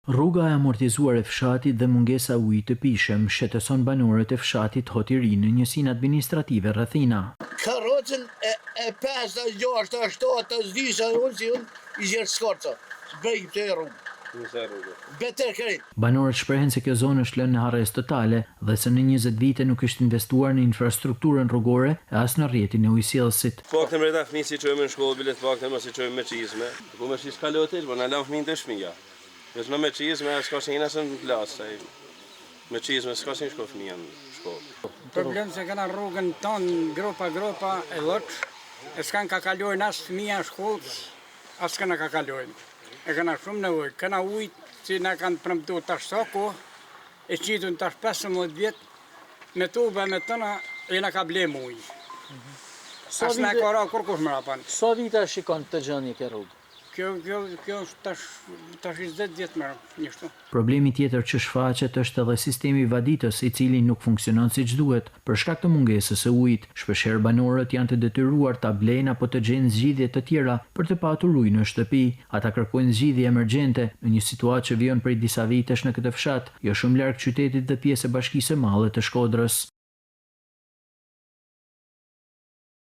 Rruga e amortizuar e fshatit dhe mungesa ujit të pishëm shqetëson banorët e fshatit Hotiri në njësinë administrative rrethina. Karrocën e 5, 6, 7 të zdisa unë i gjerë skorca. Bëj të rrugë. Beter kërit. Banorët shprehen se kjo zonë është lënë në harres totale dhe se në 20 vite nuk është investuar në infrastrukturën rrugore e as në rrjetin e ujësjellësit. Pak të mreta fëmijë si çojmë në shkollë, bilet pak të mos i çojmë me çizme. Po më shis kalotit, po na lan fëmijën të shtëpia. Veç në me çizme s'ka se në klasë. Me çizme s'ka se shko fëmija në shkollë. Problem se kanë rrugën tonë gropa e lloç, e s'kan ka kalojnë as fëmija në shkollë, as kanë ka kalojnë. E kanë shumë nevojë, kanë ujë që na kanë premtuar tash sako, e qitun tash 15 vjet me tuba me tona e na ka blem ujë. As na ka ra kur kush më rapan. Sa vite shikon të gjëni kjo rrugë? Kjo është tash 20 vjet më njështu. Problemi tjetër që shfaqet është edhe sistemi vaditës i cili nuk funksionon siç duhet për shkak të mungesës së ujit. Shpeshherë banorët janë të detyruar ta blejnë apo të gjejnë zgjidhje të tjera për të patur ujë në shtëpi. Ata kërkojnë zgjidhje emergjente në një situatë që vijon prej disa vitesh në këtë fshat, jo shumë larg qytetit dhe pjesë e Bashkisë së Madhe të Shkodrës.